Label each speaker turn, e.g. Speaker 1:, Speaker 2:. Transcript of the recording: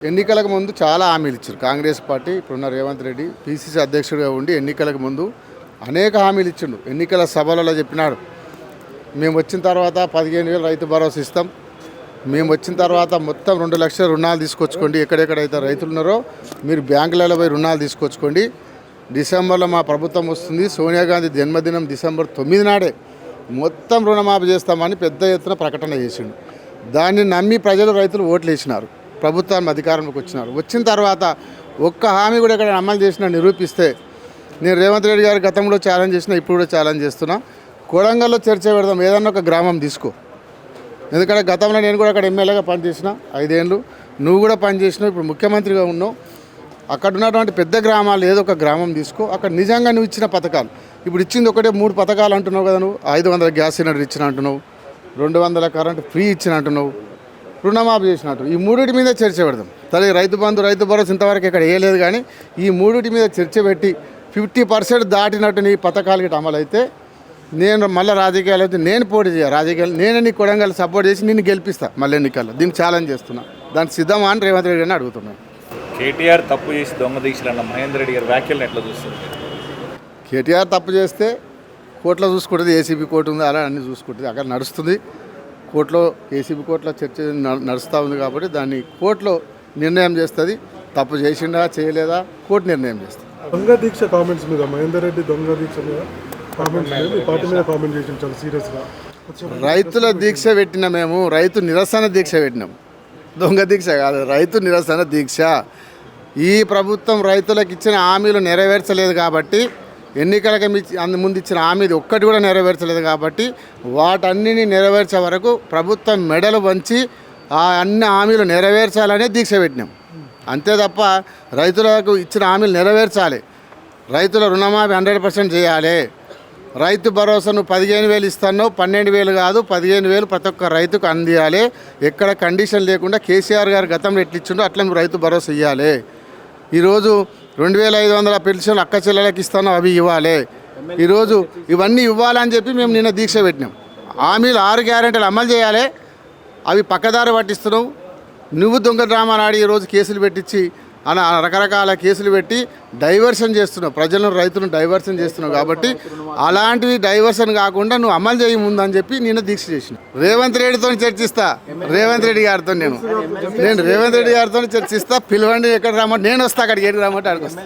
Speaker 1: ఎన్నికలకు ముందు చాలా హామీలు ఇచ్చారు కాంగ్రెస్ పార్టీ. ఇప్పుడున్న రేవంత్ రెడ్డి పిసిసి అధ్యక్షుడిగా ఉండి ఎన్నికలకు ముందు అనేక హామీలు ఇచ్చిండు. ఎన్నికల సభలలో చెప్పినాడు, మేము వచ్చిన తర్వాత 15,000 రైతు భరోసా ఇస్తాం, మేము వచ్చిన తర్వాత మొత్తం 2 లక్షల రుణాలు తీసుకొచ్చుకోండి, ఎక్కడెక్కడైతే రైతులు ఉన్నారో మీరు బ్యాంకులలో పోయి రుణాలు తీసుకొచ్చుకోండి, డిసెంబర్లో మా ప్రభుత్వం వస్తుంది, సోనియా గాంధీ జన్మదినం డిసెంబర్ 9 నాడే మొత్తం రుణమాఫీ చేస్తామని పెద్ద ఎత్తున ప్రకటన చేసిండు. దాన్ని నమ్మి ప్రజలు రైతులు ఓట్లు వేసినారు, ప్రభుత్వాన్ని అధికారంలోకి వచ్చినారు. వచ్చిన తర్వాత ఒక్క హామీ కూడా ఇక్కడ అమలు చేసిన నిరూపిస్తే నేను రేవంత్ రెడ్డి గారు గతంలో ఛాలెంజ్ చేసిన, ఇప్పుడు కూడా ఛాలెంజ్ చేస్తున్నా, కొడంగల్లో చర్చ పెడదాం, ఏదన్నా ఒక గ్రామం తీసుకో. ఎందుకంటే గతంలో నేను కూడా అక్కడ ఎమ్మెల్యేగా పనిచేసిన 5 ఏళ్ళు, నువ్వు కూడా పనిచేసినావు, ఇప్పుడు ముఖ్యమంత్రిగా ఉన్నావు. అక్కడ ఉన్నటువంటి పెద్ద గ్రామాలు ఏదో ఒక గ్రామం తీసుకో, అక్కడ నిజంగా నువ్వు ఇచ్చిన పథకాలు, ఇప్పుడు ఇచ్చింది ఒకటే 3 పథకాలు అంటున్నావు కదా, నువ్వు 500 గ్యాస్ సిలిండర్ ఇచ్చిన అంటున్నావు, 200 కరెంట్ ఫ్రీ ఇచ్చిన అంటున్నావు, రుణమాఫీ చేసినట్టు. ఈ మూడింటి మీద చర్చ పెడదాం. తల్లి రైతు బంధు, రైతు భరోసా ఇంతవరకు ఇక్కడ వేయలేదు, కానీ ఈ మూడింటి మీద చర్చ పెట్టి 50% దాటినట్టు నీ పథకాలు గిట్ట అమలు అయితే నేను మళ్ళీ రాజకీయాలు అయితే నేను పోటీ చేయాలి, రాజకీయాలు నేనే నీ కొడంగల్ సపోర్ట్ చేసి నిన్ను గెలిపిస్తా మళ్ళీ ఎన్నికల్లో. దీనికి ఛాలెంజ్ చేస్తున్నా, దానికి సిద్ధమా అని రేవంత్ రెడ్డి గారిని అడుగుతున్నాను.
Speaker 2: కేటీఆర్ తప్పు చేసి దొంగ దీక్షలన్న మహేందర్ రెడ్డి గారి వ్యాఖ్యలను ఎట్లా చూస్తారు?
Speaker 1: కేటీఆర్ తప్పు చేస్తే కోర్టులో చూసుకుంటుంది, ఏసీబీ కోర్టు ఉంది, అలా అన్నీ చూసుకుంటుంది, అక్కడ నడుస్తుంది. కోర్టులో ఏసీబీ కోర్టులో చర్చ నడుస్తూ ఉంది కాబట్టి దాన్ని కోర్టులో నిర్ణయం చేస్తుంది. తప్పు చేసిండా చేయలేదా కోర్టు నిర్ణయం చేస్తుంది.
Speaker 3: దొంగ దీక్ష కామెంట్స్ మీద మహేందర్ రెడ్డి దొంగ దీక్ష మీద కామెంట్స్ మీద మీ పార్టీ మీద కామెంట్ చేసి చాలా సీరియస్గా.
Speaker 1: రైతుల దీక్ష పెట్టిన మేము, రైతు నిరసన దీక్ష పెట్టినాం, దొంగ దీక్ష కాదు, రైతు నిరసన దీక్ష. ఈ ప్రభుత్వం రైతులకు ఇచ్చిన హామీలు నెరవేర్చలేదు కాబట్టి, ఎన్నికలకు ముందు ఇచ్చిన హామీది ఒక్కటి కూడా నెరవేర్చలేదు కాబట్టి వాటన్నిటిని నెరవేర్చే వరకు ప్రభుత్వం మెడలు వంచి ఆ అన్ని హామీలు నెరవేర్చాలనే దీక్ష పెట్టినాం. అంతే తప్ప రైతులకు ఇచ్చిన హామీలు నెరవేర్చాలి, రైతుల రుణమాఫీ 100% చేయాలి, రైతు భరోసా నువ్వు 15,000 ఇస్తున్నావు, 12,000 కాదు 15,000 ప్రతి ఒక్క రైతుకు అందియాలి. ఎక్కడ కండిషన్ లేకుండా కేసీఆర్ గారు గతంలో ఎట్లా ఇచ్చిండో అట్లా నువ్వు రైతు భరోసా ఇవ్వాలి. ఈరోజు 2,500 పెన్షన్లు అక్క చెల్లెలకు ఇస్తాను, అవి ఇవ్వాలి. ఈరోజు ఇవన్నీ ఇవ్వాలని చెప్పి మేము నిన్న దీక్ష పెట్టినాం. హామీలు 6 గ్యారెంటీలు అమలు చేయాలి, అవి పక్కదారి పట్టిస్తున్నావు. నువ్వు దొంగ డ్రామాలు ఆడి ఈరోజు కేసులు పెట్టించి అలా రకరకాల కేసులు పెట్టి డైవర్షన్ చేస్తున్నావు, ప్రజలను రైతులను డైవర్షన్ చేస్తున్నావు. కాబట్టి అలాంటివి డైవర్షన్ కాకుండా నువ్వు అమలు చేయ ముందని చెప్పి నేను దీక్ష చేసిన. రేవంత్ రెడ్డితో చర్చిస్తా, రేవంత్ రెడ్డి గారితో నేను రేవంత్ రెడ్డి గారితో చర్చిస్తా. పిలవండి, ఎక్కడ రామంటే నేను వస్తా, అక్కడికి ఏడు రామంటే అక్కడికి వస్తా.